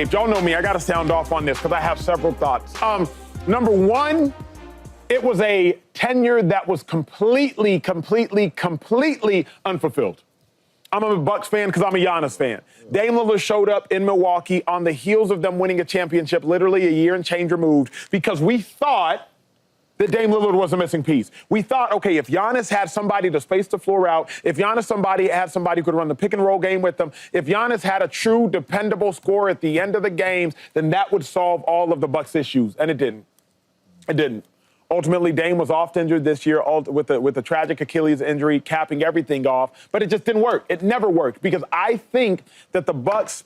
If y'all know me, I got to sound off on this because I have several thoughts. Number one, it was a tenure that was completely unfulfilled. I'm a Bucks fan because I'm a Giannis fan. Dame Lillard showed up in Milwaukee on the heels of them winning a championship, literally a year and change removed, because we thought that Dame Lillard was a missing piece. We thought, okay, if Giannis had somebody to space the floor out, if Giannis had somebody who could run the pick and roll game with them, if Giannis had a true dependable scorer at the end of the games, then that would solve all of the Bucks' issues, and it didn't. It didn't. Ultimately, Dame was oft injured this year with a tragic Achilles injury, capping everything off. But it just didn't work. It never worked because I think that the Bucks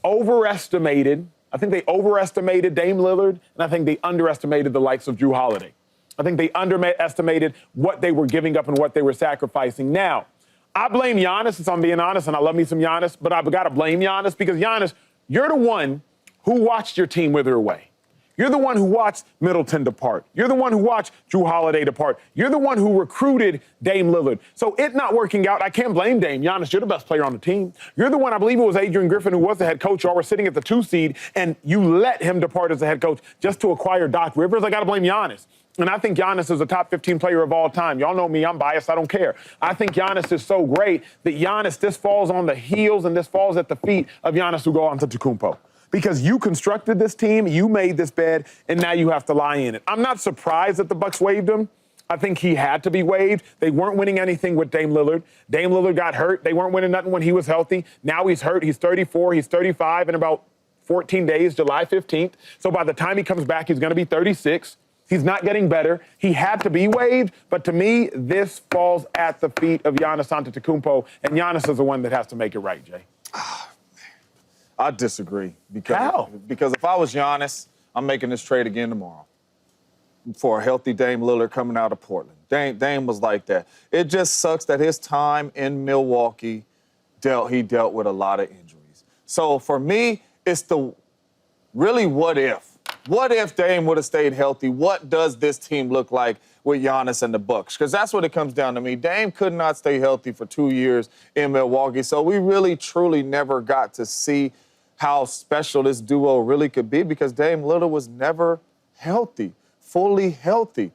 overestimated. I think they overestimated Dame Lillard, and I think they underestimated the likes of Jrue Holiday. I think they underestimated what they were giving up and what they were sacrificing. Now, I blame Giannis, if I'm being honest, and I love me some Giannis, but I've got to blame Giannis because, Giannis, you're the one who watched your team wither away. You're the one who watched Middleton depart. You're the one who watched Jrue Holiday depart. You're the one who recruited Dame Lillard. So it not working out, I can't blame Dame. Giannis, you're the best player on the team. You're the one, I believe it was Adrian Griffin who was the head coach. Y'all were sitting at the 2 seed, and you let him depart as the head coach just to acquire Doc Rivers. I got to blame Giannis. And I think Giannis is a top 15 player of all time. Y'all know me, I'm biased, I don't care. I think Giannis is so great that Giannis, this falls on the heels and this falls at the feet of Giannis Antetokounmpo. Because you constructed this team, you made this bed, and now you have to lie in it. I'm not surprised that the Bucks waived him. I think he had to be waived. They weren't winning anything with Dame Lillard. Dame Lillard got hurt. They weren't winning nothing when he was healthy. Now he's hurt. He's 34. He's 35 in about 14 days, July 15th. So by the time he comes back, he's going to be 36. He's not getting better. He had to be waived, but to me, this falls at the feet of Giannis Antetokounmpo, and Giannis is the one that has to make it right, Jay. I disagree. How? Because if I was Giannis, I'm making this trade again tomorrow for a healthy Dame Lillard coming out of Portland. Dame was like that. It just sucks that his time in Milwaukee, he dealt with a lot of injuries. So for me, it's the really what if. What if Dame would have stayed healthy? What does this team look like with Giannis and the Bucks? Because that's what it comes down to me. Dame could not stay healthy for 2 years in Milwaukee, so we really, truly never got to see how special this duo really could be because Dame Lillard was never healthy, fully healthy.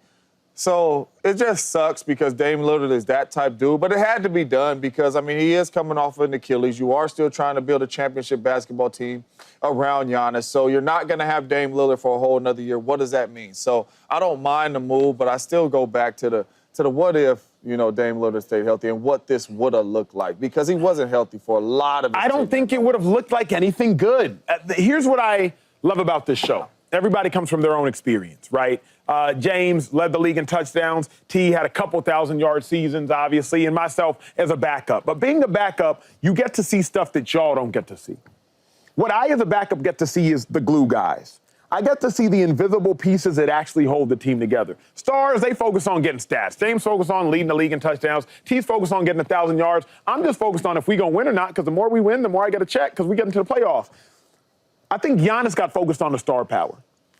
So it just sucks because Dame Lillard is that type dude, but it had to be done because, I mean, he is coming off an Achilles. You are still trying to build a championship basketball team around Giannis, so you're not going to have Dame Lillard for a whole another year. What does that mean? So I don't mind the move, but I still go back to the what if, you know, Dame Lillard stayed healthy and what this would have looked like because he wasn't healthy for a lot of I don't think it would have looked like anything good. Here's what I love about this show. Everybody comes from their own experience, right? James led the league in touchdowns. T had a couple 1,000-yard seasons, obviously, and myself as a backup. But being a backup, you get to see stuff that y'all don't get to see. What I, as a backup, get to see is the glue guys. I get to see the invisible pieces that actually hold the team together. Stars, they focus on getting stats. James focused on leading the league in touchdowns. T's focused on getting 1,000 yards. I'm just focused on if we going to win or not, because the more we win, the more I get a check, because we get into the playoffs. I think Giannis got focused on the star power.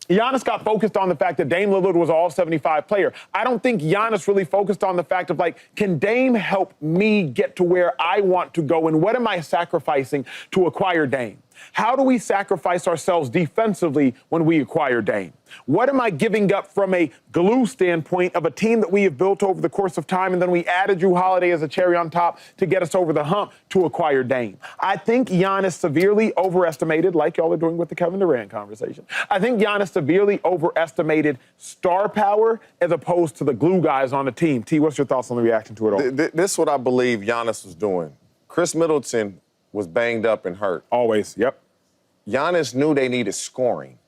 Giannis got focused on the fact that Dame Lillard was an all-75 player. I don't think Giannis really focused on the fact of, like, can Dame help me get to where I want to go, and what am I sacrificing to acquire Dame? How do we sacrifice ourselves defensively when we acquire Dame? What am I giving up from a glue standpoint of a team that we have built over the course of time, and then we added Jrue Holiday as a cherry on top to get us over the hump to acquire Dame? I think Giannis severely overestimated, like y'all are doing with the Kevin Durant conversation, I think Giannis severely overestimated star power as opposed to the glue guys on the team. T, what's your thoughts on the reaction to it all? This is what I believe Giannis was doing. Chris Middleton was banged up and hurt. Always, yep. Giannis knew they needed scoring.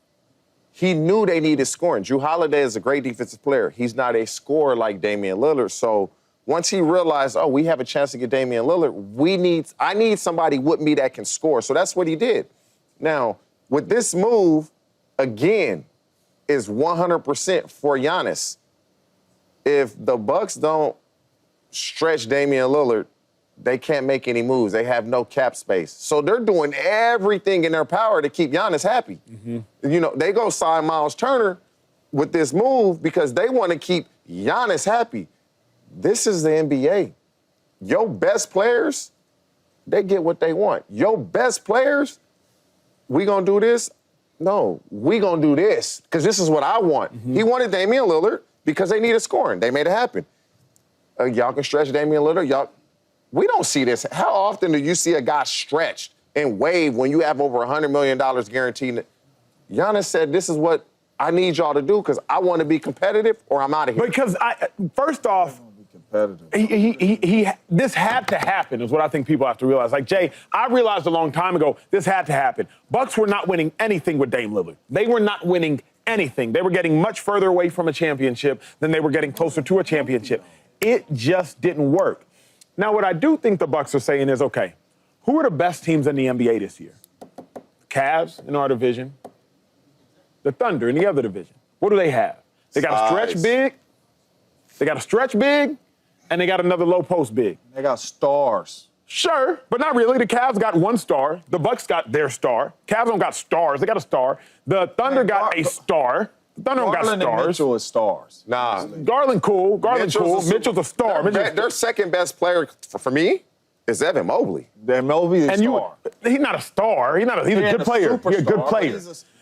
He knew they needed scoring. Jrue Holiday is a great defensive player. He's not a scorer like Damian Lillard. So once he realized, oh, we have a chance to get Damian Lillard, I need somebody with me that can score. So that's what he did. Now, with this move, again, is 100% for Giannis. If the Bucks don't stretch Damian Lillard, they can't make any moves. They have no cap space. So they're doing everything in their power to keep Giannis happy. Mm-hmm. You know, they go sign Myles Turner with this move because they want to keep Giannis happy. This is the NBA. Your best players, they get what they want. Your best players, we gonna do this? No, we gonna do this because this is what I want. He wanted Damian Lillard because they needed scoring. They made it happen. Y'all can stretch Damian Lillard. We don't see this. How often do you see a guy stretched and waive when you have over $100 million guaranteed? Giannis said, this is what I need y'all to do because I want to be competitive or I'm out of here. Because first off, this had to happen is what I think people have to realize. Like, Jay, I realized a long time ago this had to happen. Bucks were not winning anything with Dame Lillard. They were not winning anything. They were getting much further away from a championship than they were getting closer to a championship. It just didn't work. Now, what I do think the Bucks are saying is, okay, who are the best teams in the NBA this year? The Cavs in our division, the Thunder in the other division. What do they have? They got a stretch big. They got a stretch big, and they got another low post big. They got stars. Sure, but not really. The Cavs got one star. The Bucks got their star. Cavs don't got stars. They got a star. The Thunder got a star. The Thunder don't got Garland and stars. Mitchell is stars. Nah. Garland cool. Garland cool. Mitchell's a star. Their second best player for me is Evan Mobley. Then Mobley is a star. He's not a star. He's a good player. He's a good player.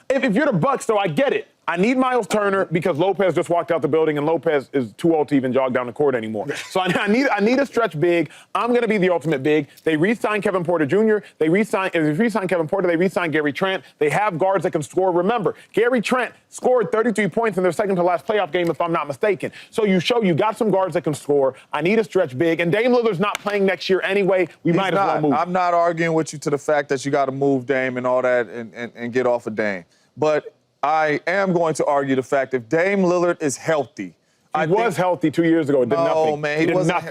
If you're the Bucks, though, I get it. I need Myles Turner because Lopez just walked out the building and Lopez is too old to even jog down the court anymore. So I need a stretch big. I'm going to be the ultimate big. They re-signed Kevin Porter Jr. They re-signed Kevin Porter. They re-signed Gary Trent. They have guards that can score. Remember, Gary Trent scored 33 points in their second to last playoff game, if I'm not mistaken. So you got some guards that can score. I need a stretch big. And Dame Lillard's not playing next year anyway. As well move. I'm not arguing with you to the fact that you got to move Dame and all that and get off of Dame. But I am going to argue the fact if Dame Lillard is healthy. He was healthy 2 years ago. It did nothing. No, man.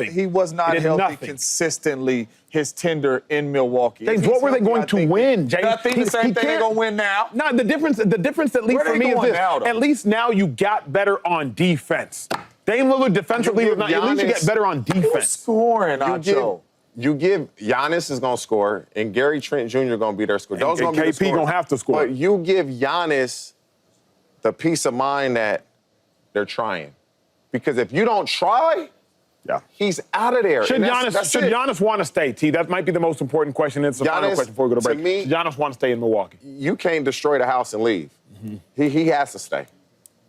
He was not healthy consistently his tenure in Milwaukee. James, what were they going to win, James? Nothing. The same thing they're going to win now. No, the difference at least for me is this. At least now you got better on defense. Dame Lillard defensively was not. At least you get better on defense. Who's scoring, Acho? You give Giannis is going to score, and Gary Trent Jr. going to be their scorer. Those and KP going to have to score. But you give Giannis the peace of mind that they're trying. Because if you don't try, he's out of there. Should Giannis want to stay, T? That might be the most important question. It's the final question before we go to break. Should Giannis want to stay in Milwaukee? You can't destroy the house and leave. He has to stay.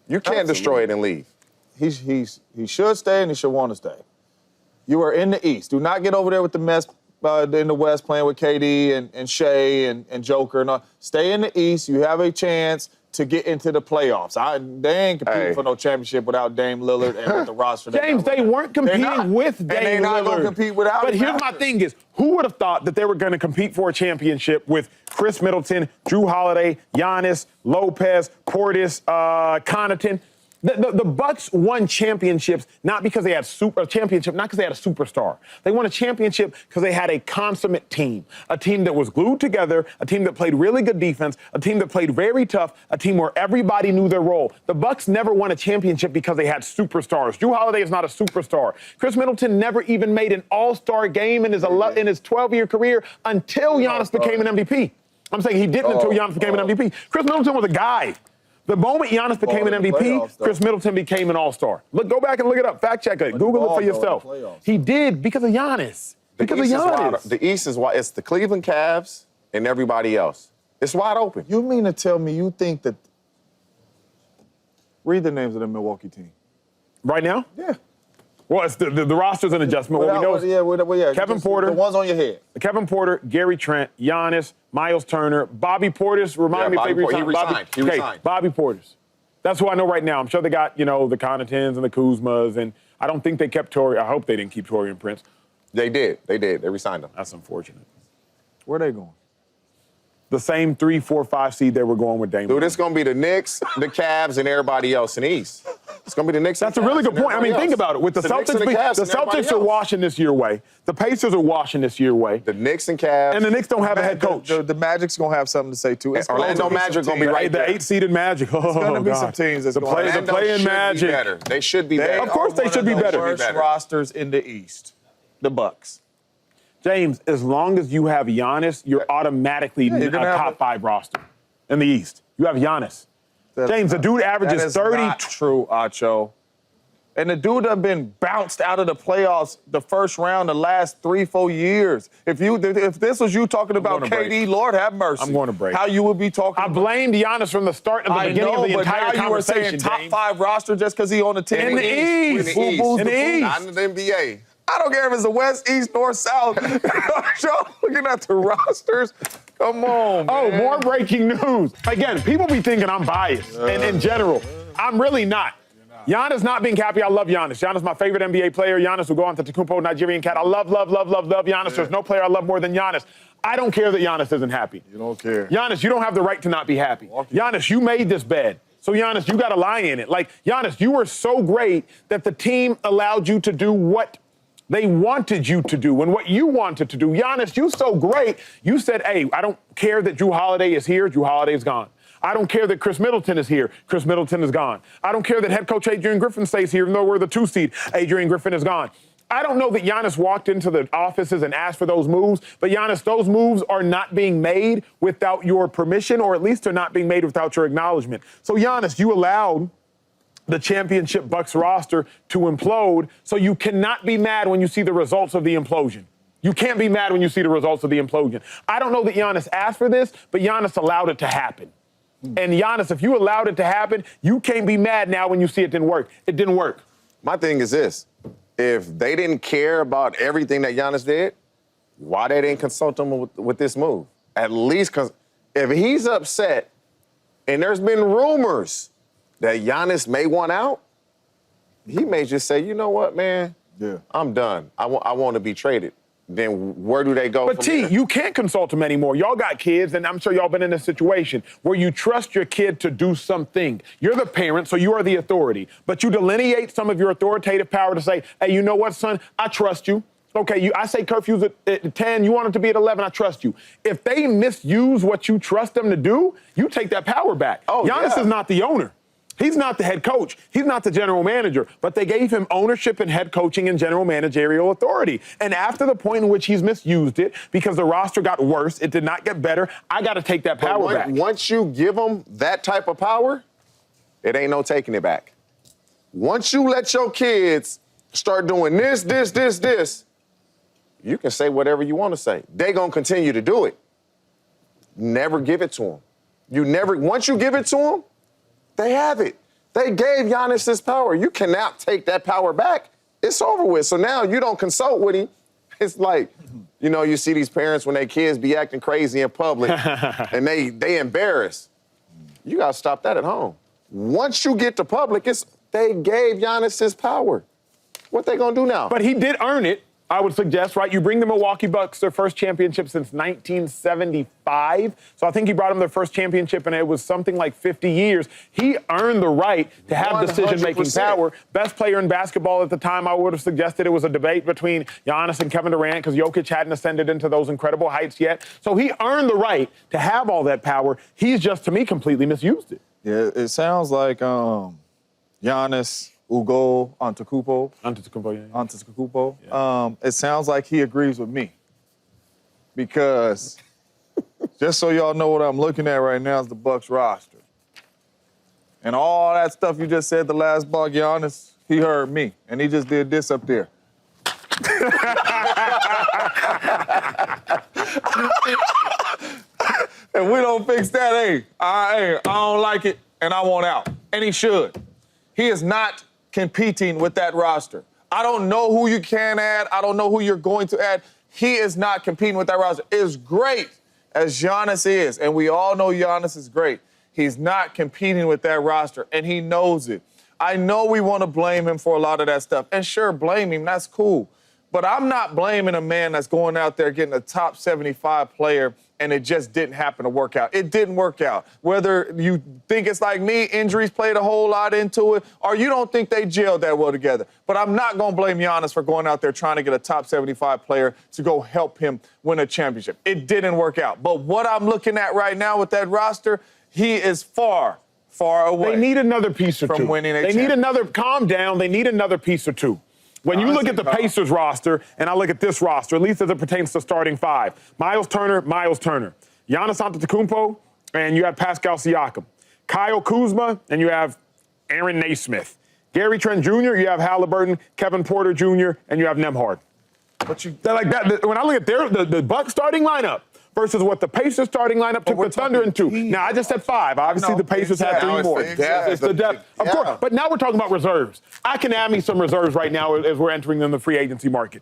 You can't destroy it and leave. He should stay and he should want to stay. You are in the East. Do not get over there with the mess in the West playing with KD and Shea and Joker. And all. Stay in the East. You have a chance to get into the playoffs. They ain't competing for no championship without Dame Lillard and with the roster. James, they weren't competing with Dame Lillard. And they're not going to compete without him. But here's my thing is, who would have thought that they were going to compete for a championship with Chris Middleton, Drew Holiday, Giannis, Lopez, Portis, Connaughton? The Bucks won championships not because they had not because they had a superstar. They won a championship because they had a consummate team, a team that was glued together, a team that played really good defense, a team that played very tough, a team where everybody knew their role. The Bucks never won a championship because they had superstars. Drew Holiday is not a superstar. Chris Middleton never even made an All-Star game in his 12-year career until Giannis became an MVP. I'm saying he didn't until Giannis became an MVP. Chris Middleton was a guy. The moment Giannis became an MVP, Chris Middleton became an all-star. Go back and look it up. Fact check it. Google it for yourself. He did because of Giannis. The East is why it's the Cleveland Cavs and everybody else. It's wide open. You mean to tell me you think that? Read the names of the Milwaukee team. Right now? Yeah. Well, it's the roster's an adjustment. What we know is Kevin Porter. The ones on your head. Kevin Porter, Gary Trent, Giannis, Myles Turner, Bobby Portis. Remind me if they resigned. He resigned. Bobby Portis. That's who I know right now. I'm sure they got, the Connaughtons and the Kuzmas, and I don't think they kept Torrey. I hope they didn't keep Torrey and Prince. They did. They resigned them. That's unfortunate. Where are they going? The same 3, 4, 5 seed they were going with Dame. Dude, it's going to be the Knicks, the Cavs, and everybody else in the East. It's going to be the Knicks. That's a really good point. I mean, think about it. With the Celtics, the Celtics are washing this year away. The Pacers are washing this year away. The Knicks and Cavs. And the Knicks don't have a head coach. The Magic's going to have something to say, too. Orlando Magic going to be right there. The 8-seeded Magic. There's going to be some teams that's going to play in Magic. Better. They should be better. Of course they should be better. Worst rosters in the East. The Bucks. James, as long as you have Giannis, you're automatically a top 5 roster in the East. You have Giannis. James, the dude averages 30. That is not true, Acho. And the dude done been bounced out of the playoffs the first round the last 3-4 years. If this was you talking about KD, Lord have mercy. I'm going to break. How you would be talking I blamed Giannis from the start of the beginning of the entire conversation, you were saying top 5 roster just because he on the team. In the East. In the East. Not in the NBA. I don't care if it's the West, East, North, South. Y'all looking at the rosters. Come on, man. Oh, more breaking news. Again, people be thinking I'm biased. And in general, I'm really not. Giannis not being happy. I love Giannis. Giannis, my favorite NBA player. Giannis will go on to Antetokounmpo, Nigerian cat. I love Giannis. Yeah. There's no player I love more than Giannis. I don't care that Giannis isn't happy. You don't care. Giannis, you don't have the right to not be happy. Giannis, you made this bed. So, Giannis, you got to lie in it. Like, Giannis, you were so great that the team allowed you to do what they wanted you to do and what you wanted to do. Giannis, you so great. You said, hey, I don't care that Jrue Holiday is here. Jrue Holiday is gone. I don't care that Chris Middleton is here. Chris Middleton is gone. I don't care that head coach Adrian Griffin stays here, even though we're the 2 seed. Adrian Griffin is gone. I don't know that Giannis walked into the offices and asked for those moves, but Giannis, those moves are not being made without your permission, or at least they're not being made without your acknowledgement. So, Giannis, you allowed the championship Bucks roster to implode, so you cannot be mad when you see the results of the implosion. You can't be mad when you see the results of the implosion. I don't know that Giannis asked for this, but Giannis allowed it to happen. And Giannis, if you allowed it to happen, you can't be mad now when you see it didn't work. It didn't work. My thing is this. If they didn't care about everything that Giannis did, why they didn't consult him with this move? At least, if he's upset, and there's been rumors that Giannis may want out, he may just say, you know what, man? Yeah. I'm done. I want to be traded. Then where do they go But from T, there? you can't consult him anymore. Y'all got kids, and I'm sure y'all been in a situation where you trust your kid to do something. You're the parent, so you are the authority. But you delineate some of your authoritative power to say, hey, you know what, son? I trust you. Okay, I say curfew's at 10. You want it to be at 11. I trust you. If they misuse what you trust them to do, you take that power back. Oh, Giannis yeah. is not the owner. He's not the head coach. He's not the general manager. But they gave him ownership and head coaching and general managerial authority. And after the point in which he's misused it, because the roster got worse, it did not get better, I got to take that power back. Once you give them that type of power, it ain't no taking it back. Once you let your kids start doing this, you can say whatever you want to say. They gonna continue to do it. Never give it to them. Once you give it to them, they have it. They gave Giannis this power. You cannot take that power back. It's over with. So now you don't consult with him. It's like, you see these parents when their kids be acting crazy in public and they embarrassed. You got to stop that at home. Once you get to public, they gave Giannis his power. What they going to do now? But he did earn it, I would suggest, right? You bring the Milwaukee Bucks their first championship since 1975. So I think he brought them their first championship, and it was something like 50 years. He earned the right to have decision-making 100%. power. Best player in basketball at the time, I would have suggested it was a debate between Giannis and Kevin Durant, because Jokic hadn't ascended into those incredible heights yet. So he earned the right to have all that power. He's just, to me, completely misused it. Yeah, it sounds like Giannis Antetokounmpo. Yeah. It sounds like he agrees with me. Because just so y'all know what I'm looking at right now is the Bucks roster. And all that stuff you just said the last ball, Giannis, he heard me. And he just did this up there. And we don't fix that, I don't like it, and I want out. And he should. He is not competing with that roster. I don't know who you can add. I don't know who you're going to add. He is not competing with that roster. As great as Giannis is, and we all know Giannis is great, he's not competing with that roster, and he knows it. I know we want to blame him for a lot of that stuff. And sure, blame him, that's cool. But I'm not blaming a man that's going out there getting a top 75 player and it just didn't happen to work out. It didn't work out. Whether you think it's like me, injuries played a whole lot into it, or you don't think they gelled that well together. But I'm not going to blame Giannis for going out there trying to get a top 75 player to go help him win a championship. It didn't work out. But what I'm looking at right now with that roster, he is far away. They need another piece or two. From winning a They need another, calm down, they need another piece or two. When you look at the Pacers roster, and I look at this roster, at least as it pertains to starting five, Myles Turner, Giannis Antetokounmpo, and you have Pascal Siakam. Kyle Kuzma, and you have Aaron Naismith. Gary Trent Jr., you have Halliburton, Kevin Porter Jr., and you have Nembhard. But you They're like that. When I look at the Bucks starting lineup versus what the Pacers starting lineup took the Thunder into. Now, I just said 5. Obviously, the Pacers had 3 more. It's the depth. Of course. But now we're talking about reserves. I can add me some reserves right now as we're entering in the free agency market.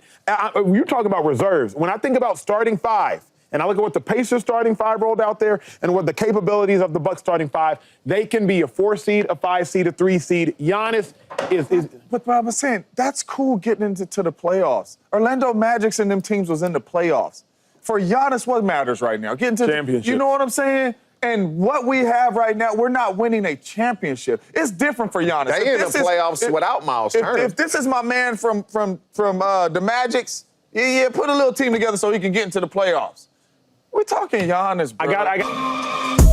You're talking about reserves. When I think about starting 5, and I look at what the Pacers starting 5 rolled out there and what the capabilities of the Bucks starting 5, they can be a 4 seed, a 5 seed, a 3 seed. Giannis is. But I'm saying, that's cool getting into the playoffs. Orlando Magic's and them teams was in the playoffs. For Giannis, what matters right now? Getting to championship. You know what I'm saying? And what we have right now, we're not winning a championship. It's different for Giannis. They in the playoffs without Myles Turner. If this is my man from the Magics, yeah, put a little team together so he can get into the playoffs. We're talking Giannis, bro. I got